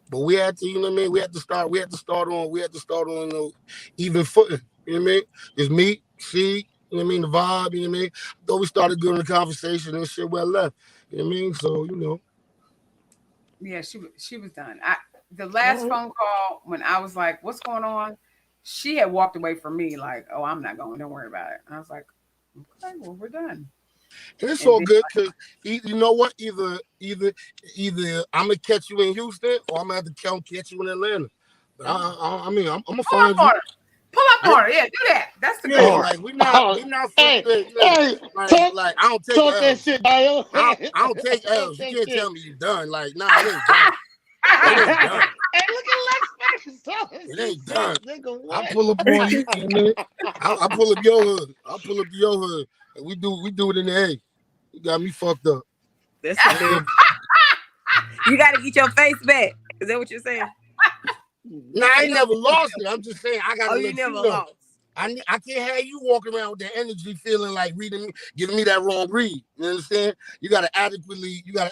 But we had to, you know what I mean? We had to start on, you know, even footing. You know what I mean? It's me, she, you know what I mean? The vibe, you know what I mean? Though we started good in the conversation and shit, well left. You know what I mean? So, you know. Yeah, she was done. The last phone call when I was like, "What's going on?" She had walked away from me like, "Oh, I'm not going. Don't worry about it." And I was like, "Okay, well, we're done." And it's And all then good because you know what? Either I'm gonna catch you in Houston or I'm gonna have to catch you in Atlanta. But I mean, I'm gonna pull up find you. on her. Pull up on her. Yeah, do that. That's the Yeah, goal. Oh, like we not hey, like, hey, talk like I don't take talk that L's. shit, Dio. I don't take Talk L's. You that can't shit. tell me you done. Like, nah, it ain't done. It ain't Hey, done. look at Lex face. Talk that It shit, ain't done. nigga. I What? pull up on you, you know? I pull up your hood. I pull up to your hood. And we do it in the A. You got me fucked up. That's a bit. You got to get your face back. Is that what you're saying? Nah, I ain't never lost it. I'm just saying I gotta Oh, you let you never know. lost. I can't have you walking around with that energy, feeling like reading me, giving me that wrong read. You understand? You gotta adequately, you know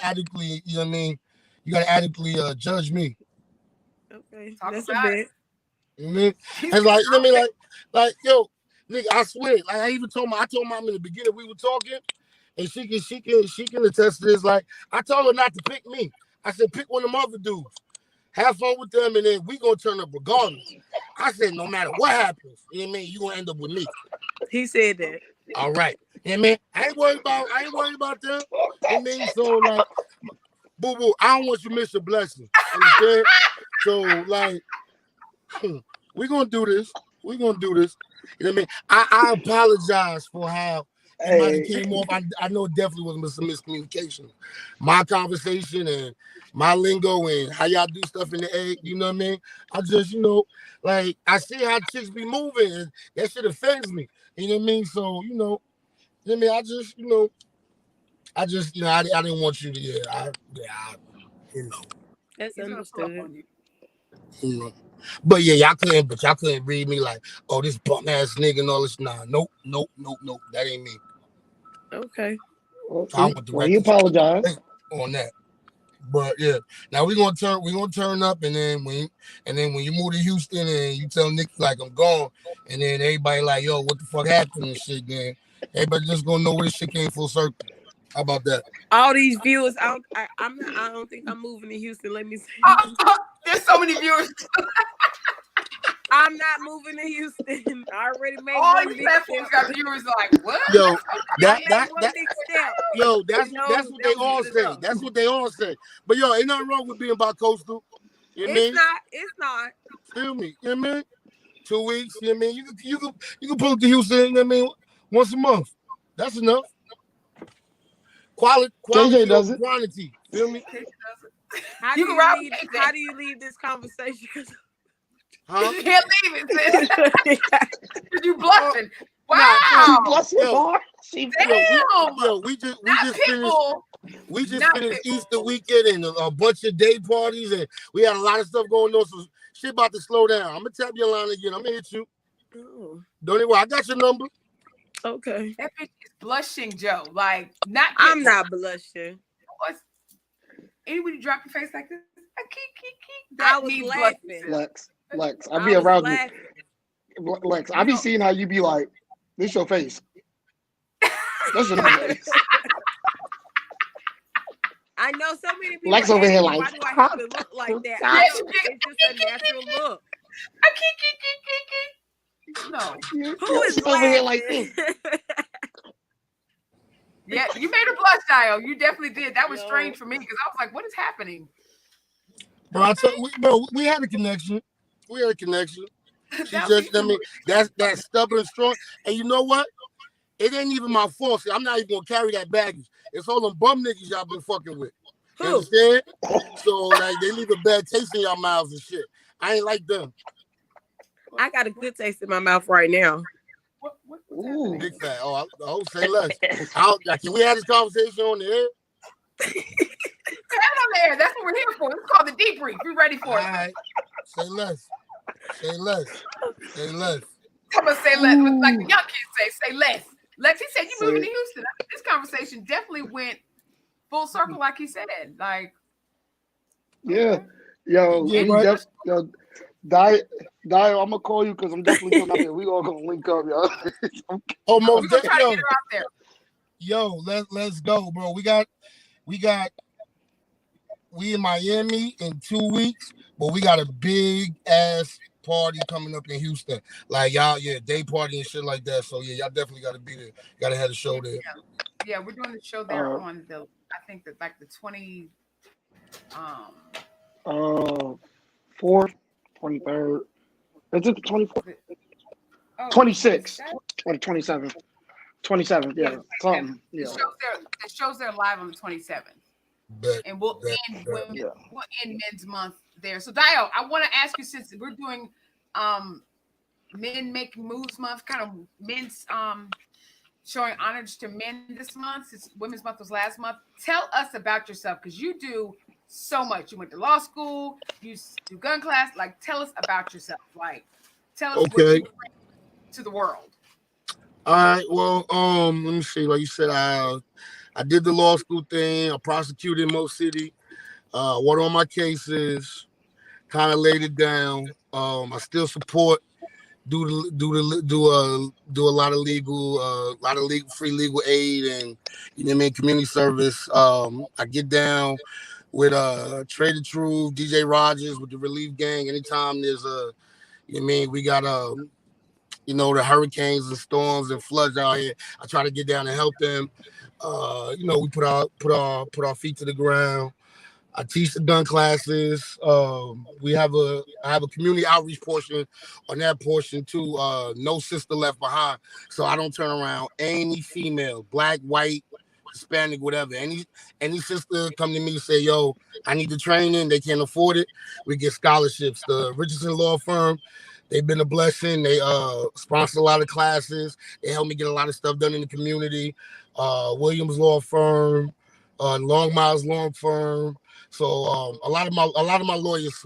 what I mean? You gotta adequately judge me. Okay, Talk that's a about it. bit. You know what I mean? He And said, like, you know what I mean? Like, yo, nigga, I swear, like I told mom in the beginning we were talking, and she can attest to this. Like, I told her not to pick me. I said pick one of them other dudes. Have fun with them, and then we gonna turn up regardless. I said no matter what happens, you know what I mean, you gonna end up with me. He said that. All right. You know what I mean? I ain't worried about them. You know what I mean? So like, boo boo, I don't want you to miss your blessing. Understand? So like, we gonna do this. We gonna do this. You know what I mean? I apologize for how it might have Hey, came off. I know it definitely was some miscommunication. My conversation and my lingo and how y'all do stuff in the egg, you know what I mean? I just, like I see how chicks be moving and that shit offends me. You know what I mean? So, you know what I mean? I didn't want you to, you know. That's he's gonna pull up understood. on you. You know. But yeah, y'all couldn't read me like, oh, this bum ass nigga and all this. Nah, nope. That ain't me. Okay. well, I see, want the well, he record apologized. on that. But yeah, now we're gonna turn up, and then when you move to Houston and you tell Nick like I'm gone, and then everybody like, yo, what the fuck happened and shit, then everybody just gonna know where this shit came full circle. How about that? All these viewers, I'm not. I don't think I'm moving to Houston. Let me say, There's so many viewers. I'm not moving to Houston. I already made All one these big platforms step. got viewers like, what? Yo, I that made that one that big step. yo, You that's know, what they that was all good say. enough. That's what they all say. But yo, ain't nothing wrong with being bi-coastal. You know what I It's mean? not. It's not. Feel me? You know what I mean? 2 weeks. You know what I mean? You can pull up to Houston. You know what I mean? Once a month. That's enough. KJ Quality does over it. quantity. Feel me? How do You can you ride leave? with How do you leave this conversation? Huh? You can't leave it, sis. You bluffing. Nah, She Wow. blessed him yo, hard. She Damn. we Not just finished Pitbull. we just Not finished Easter Pitbull. weekend and a bunch of day parties and we had a lot of stuff going on. So shit about to slow down. I'm gonna tap your line again. I'm gonna hit you. Oh, Don't even worry. I got your number. okay. That bitch is blushing, Joe. Like, not I'm Pitbull. not blushing. What's- Anybody drop your face like this? I That was needs blushing, laughing. sis. Lex, I I be was around you. laughing. Lex, I You be know, seeing how you be like, this your face. That's your face. I know so many people Lex over ask here me, like, why do I have to look like that? I yes, don't. It's just a natural look. No. Who is She's over here like laughing? this. Yeah, you made a blush, Dio. You definitely did. That was Yo. strange for me because I was like, what is happening? Bro, we had a connection. We had a connection. She That was just, I mean, that's that stubborn, strong. And you know what? It ain't even my fault. See, I'm not even gonna carry that baggage. It's all them bum niggas y'all been fucking with. You Who? understand? So like they leave a bad taste in your mouths and shit. I ain't like them. I got a good taste in my mouth right now. what's Ooh. happening? Big fat. Oh, say less. Can we have this conversation on the air? Hell on there. That's what we're here for. It's called the debrief. We're ready All for it. right. Say less. Say less. Say less. I'm gonna say less. Like the young kids say less. Lex, he said you Say moving to it. Houston. This conversation definitely went full circle, like he said. Like, Yeah. okay. Yo, Yeah, we right. yo, Dio, I'm gonna call you because I'm definitely coming up here. We all gonna link up, yo. Oh, We're most gonna try to yo, get her out there. yo, let's go, bro. We got we in Miami in 2 weeks, but we got a big ass party coming up in Houston. Like y'all, yeah, day party and shit like that. So yeah, y'all definitely got to be there. Got to have a show there. Yeah, we're doing the show there Uh, on I think that like the 20, um, uh, 4th, 23rd. Is it the 24th? the, oh, is 26th that? or the 27th? 27th, Yeah, yeah, something, the yeah, show's there live on the 27th. Bet, And we'll bet, end bet. women, yeah. we'll end men's month there. So Dio, I want to ask you, since we're doing um men making moves month, kind of men's showing homage to men this month, since women's month was last month. Tell us about yourself, because you do so much. You went to law school, you do gun class. Like, tell us about yourself. Like, tell us what you Okay. bring to the world. All right. Well, let me see. Like you said, I did the law school thing. I prosecuted in Mo City. Worked on my cases. Kind of laid it down. I still support. Do a lot of legal free legal aid, and you know what I mean, community service. I get down with Trade the Truth, DJ Rogers with the Relief Gang. Anytime there's you know what I mean, we got the hurricanes and storms and floods out here. I try to get down and help them. We put our feet to the ground. I teach the gun classes. I have a community outreach portion on that portion too. No sister left behind. So I don't turn around any female, black, white, Hispanic, whatever. Any sister come to me and say, yo, I need the training. They can't afford it. We get scholarships. The Richardson Law Firm, they've been a blessing. They sponsor a lot of classes. They help me get a lot of stuff done in the community. Williams Law Firm, Long Miles Law Firm. So a lot of my lawyers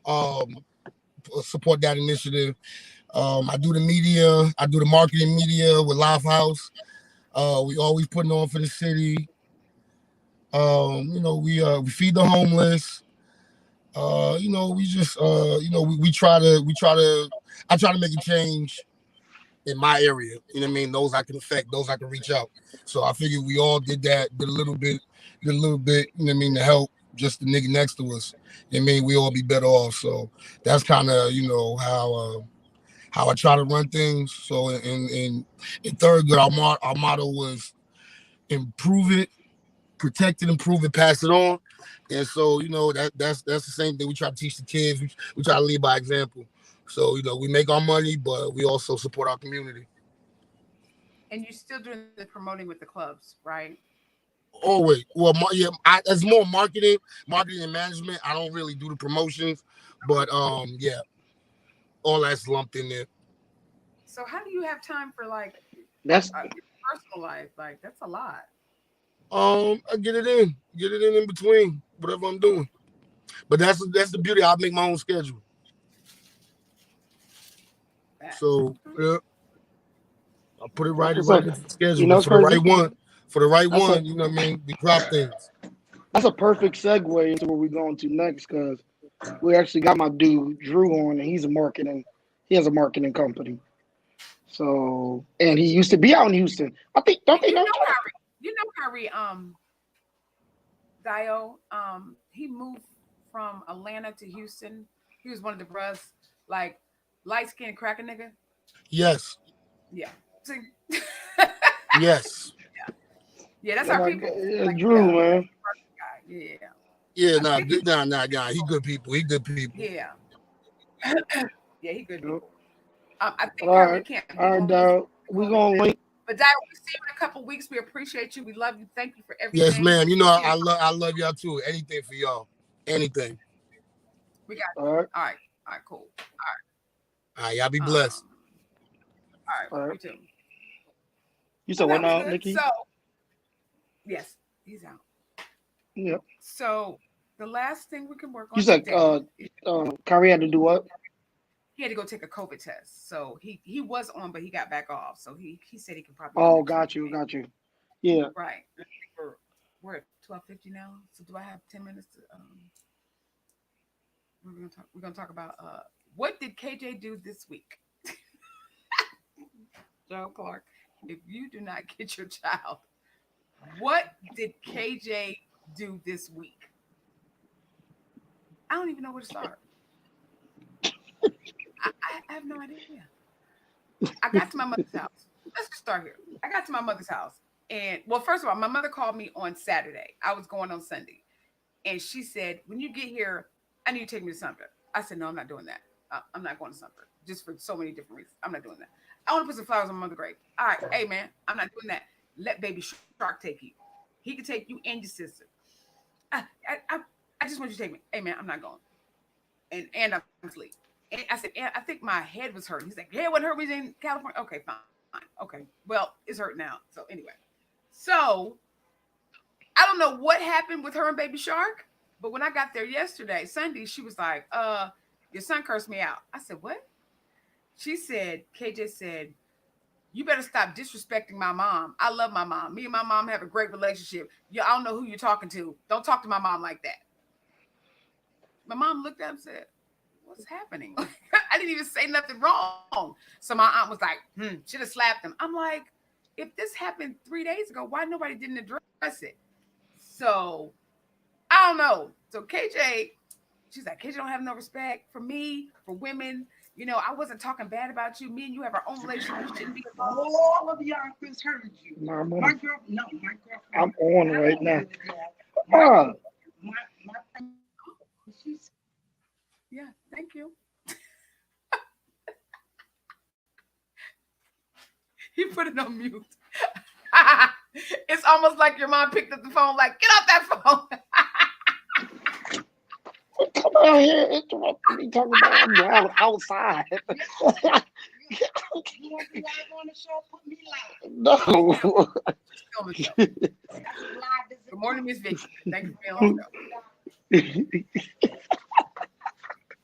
um, support that initiative. I do the media. I do the marketing media with Live House. We always putting on for the city. We feed the homeless. We just we try to I try to make a change in my area. You know what I mean? Those I can affect, those I can reach out. So I figured we all did a little bit, you know what I mean, to help just the nigga next to us. You know what I mean, we all be better off. So that's kind of, how I try to run things. So in third good, our motto was improve it, protect it, improve it, pass it on. And so, that's the same thing we try to teach the kids. We try to lead by example. So, we make our money, but we also support our community. And you're still doing the promoting with the clubs, right? Always. Well, yeah, it's more marketing and management. I don't really do the promotions, but yeah, all that's lumped in there. So how do you have time for like That's your personal life? Like, that's a lot. I get it in between whatever I'm doing. But that's the beauty. I make my own schedule. Facts. So Okay. yeah, I put it that's right what's right up. into the You schedule. know, But it's crazy. for the right That's a one, you know what I mean. We drop things. that's a perfect segue into where we're going to next because we actually got my dude Drew on, and he has a marketing company. So, and he used to be out in Houston. I think, don't And they know each other? Kyrie, Dio, he moved from Atlanta to Houston. He was one of the bros, like light skinned cracker nigga. Yes, Yeah. See? yes, Yeah, that's Yeah, our my people. guy, Like, Drew, yeah, man. guy. Yeah. yeah. I think he Nah. He good people. He good people. yeah. Yeah, he good Yep. people. I All think Kyrie right, can't be all right, on this dog. We gonna link. but Dio, we'll see you in a couple weeks. We appreciate you. We love you. Thank you for Yes, everything. ma'am. We'll see you. I love y'all too. Anything for y'all. Anything. We got All right, all right. All right, cool. All right, y'all be blessed. All right, all right. you too. You said Well, what that was now, good. So, Nikki? yes, he's out. Yeah. So, the last thing we can work You on said today, Kyrie had to do what? he had to go take a COVID test. So he was on, but he got back off. So he said he can probably do Oh, next week. got you. Yeah. Right. I think we're at 12:50 now. So do I have 10 minutes to we're gonna talk about what did KJ do this week? Joe Clark, if you do not get your child, what did KJ do this week? I don't even know where to start. I have no idea. I got to my mother's house. Let's just start here. I got to my mother's house. And well, first of all, my mother called me on Saturday. I was going on Sunday. And she said, when you get here, I need you to take me to Sumter. I said, no, I'm not doing that. I'm not going to Sumter. Just for so many different reasons. I'm not doing that. I want to put some flowers on my mother's grave. All right. Hey, man, I'm not doing that. Let Baby Shark take you. He can take you and your sister. I just want you to take me. Hey, man, I'm not going. And I'm asleep. And I said, and I think my head was hurting. He's like, yeah, what hurt me in California? Okay, fine. Okay. Well, it's hurt now. So anyway. So I don't know what happened with her and Baby Shark, but when I got there yesterday, Sunday, she was like, your son cursed me out. I said, what? She said, KJ said, you better stop disrespecting my mom. I love my mom. Me and my mom have a great relationship. I don't know who you're talking to. Don't talk to my mom like that. My mom looked at him and said, what's happening? I didn't even say nothing wrong. So my aunt was like, should have slapped him. I'm like, if this happened 3 days ago, why nobody didn't address it? So I don't know. So KJ, she's like, KJ don't have no respect for me, for women. You know, I wasn't talking bad about you. Me and you have our own relationship. You shouldn't be involved. All of y'all just heard you. Mama, My girl, no, my girlfriend. I'm on right now. My, she's Yeah, thank you. He put it on mute. It's almost like your mom picked up the phone, like, get off that phone. Come out here interrupting me talking about I'm loud outside. you want to be live on the show? Put me live. No. On the show. Live is Good morning, Miss Vicky. Thank you for being on the show.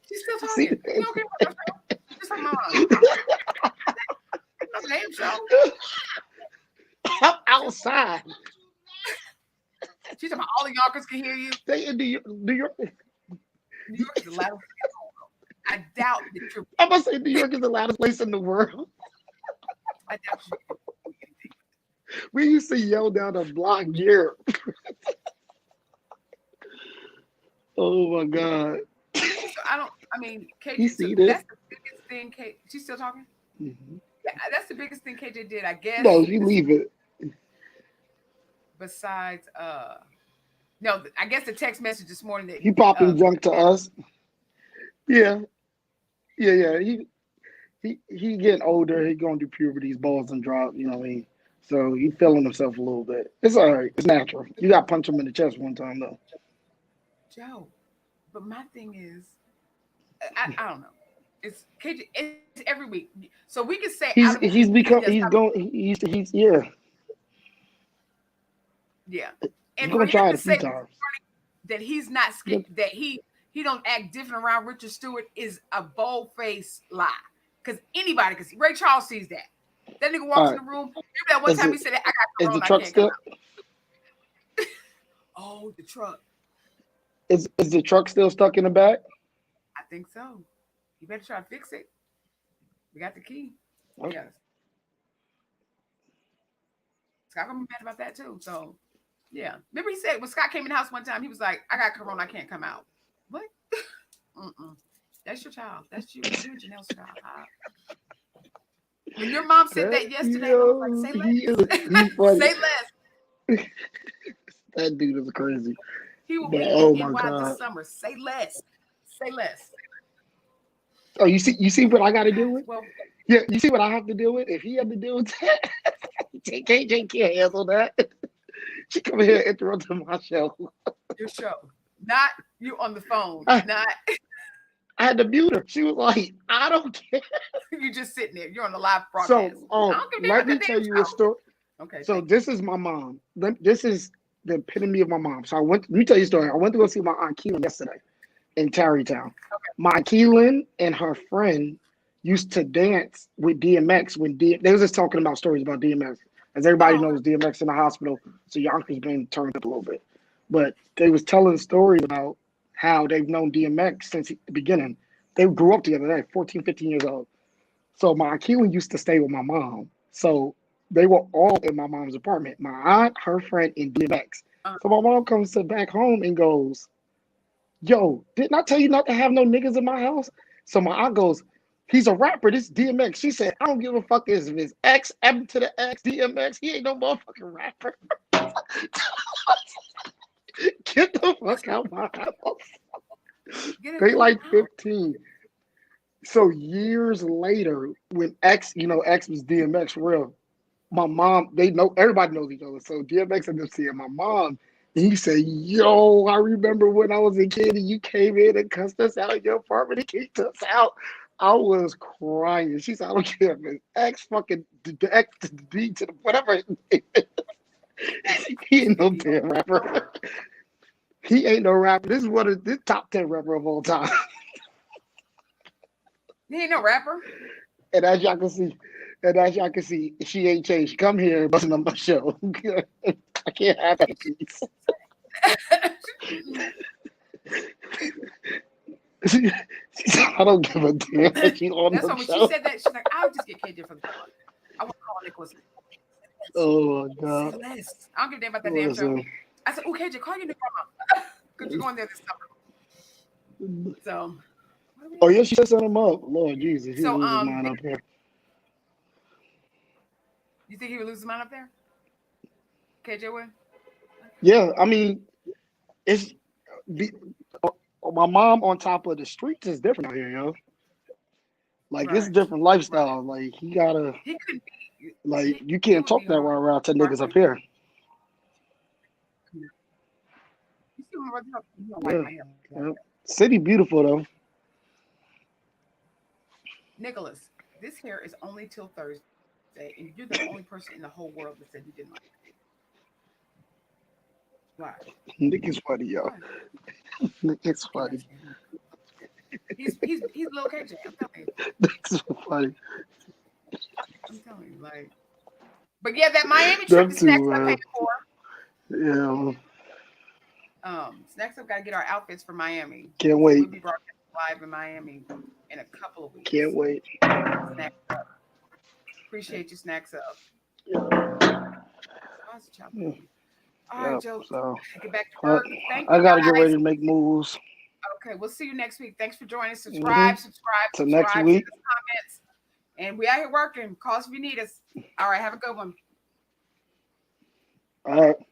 She's still talking. See, You don't care about her show. Just her mom. That's a damn show. I'm outside. She's talking about all the Yonkers can hear you. They in New York. New York is the loudest place in the world. I doubt that you're. I'm gonna say New York is the loudest place in the world. I doubt you. We used to yell down the block here. Oh my God. So I mean, KJ, You see this? that's the biggest thing. She's still talking? Mm-hmm. Yeah, that's the biggest thing KJ did, I guess. No, you leave it. Besides, no, I guess the text message this morning that He popping junk to us. Yeah. He getting older. He going through puberty. His balls and drop. You know what I mean? So he feeling himself a little bit. It's all right. It's natural. You got to punch him in the chest one time though. Joe. But my thing is, I don't know. It's KJ. It's every week, so we can say He's yeah. Yeah. He's And gonna for try him it to a few say times. that he's not scared, that he don't act different around Richard Stewart is a bold-faced lie. Because anybody can see. Ray Charles sees that. That nigga walks in the room. Remember that one time he said, I got corona, Is the truck I can't still? come out. Oh, the truck. Is the truck still stuck in the back? I think so. You better try to fix it. We got the key. Okay. Yes. Scott gonna be mad about that too. So yeah. Remember he said when Scott came in the house one time, he was like, I got corona, I can't come out. What? That's your child. That's you. You and Janelle's child. When your mom said that yesterday, I was like, say less. Say less. That dude is crazy. He will But, be oh in my NY God. this summer. Say less. Say less. Oh, you see what I got to deal with? Well, Yeah, you see what I have to deal with? If he had to deal with that, KJ can't handle that. She come here interrupting my show. your show. Not you on the phone. I had to mute her. She was like, I don't care. You just sitting there. You're on the live broadcast. So, I don't give a damn let about me that tell damn you show. a story. Okay. So this is my mom. This is the epitome of my mom. So let me tell you a story. I went to go see my Aunt Keelan yesterday in Tarrytown. Okay. My Aunt Keelan and her friend used to dance with DMX when they was just talking about stories about DMX. As everybody knows, DMX in the hospital, so Yonkers been turned up a little bit. But they was telling stories about how they've known DMX since the beginning. They grew up together. They're 14, 15 years old. So my Aunt Keelan used to stay with my mom. So they were all in my mom's apartment. My aunt, her friend, and DMX. So my mom comes back home and goes, yo, didn't I tell you not to have no niggas in my house? So my aunt goes, he's a rapper. This DMX. She said, I don't give a fuck if it's X, M to the X, DMX. He ain't no motherfucking rapper. Get the fuck out my house. Get it They like out. 15. So years later, when X, X was DMX for real, my mom, they know, everybody knows each other. So DMX and them seeing my mom, and he said, yo, I remember when I was a kid and you came in and cussed us out in your apartment and kicked us out. I was crying. She said, I don't care if it's X fucking the X to the D to the whatever. He ain't no damn rapper. He ain't no rapper. This is one of the top 10 rapper of all time. He ain't no rapper. And as y'all can see, she ain't changed. Come here and busting on my show. I can't have that piece. She said, I don't give a damn that she's on That's the why when show. she said that, she's like, I'll just get KJ for the show. I want to call Nicholas. Oh my Say God. less. I don't give a damn about that damn show. Listen, I said, oh, KJ, call your new grandma. Because you're going there this summer. So, what are we oh doing? yeah, she just set him up. Lord Jesus, he So, lose his mind up here. you think he would lose his mind up there? KJ would? Yeah, I mean, it's be, my mom on top of the streets is different out here, yo. Like it's Right. different lifestyle. Like he gotta, He couldn't be. like you He can't would be talk that way hard. around to niggas up Right. here. You see my brother? You don't Yeah, like my hair. yeah. City beautiful though. Nicholas, this hair is only till Thursday, and you're the only person in the whole world that said you didn't like it. Why? Nick is funny, yo. Why? Nick is He funny. likes it. He's little KJ. I'm telling you. Nick's so funny. I'm telling you. Like, but yeah, that Miami trip, Them the two, snacks I paid for. yeah. Snacks have got to get our outfits for Miami. Can't So wait. we'll be broadcasting live in Miami in a couple of weeks. Can't wait. Snacks up. Appreciate you, snacks up. How's the chop? Yeah. All right, Yep. Joe. So Get back to work. Thank I you gotta get guys. ready to make moves. Okay, we'll see you next week. Thanks for joining. Subscribe. Till next week. Send us comments. And we out here working. Call us if you need us. All right, have a good one. All right.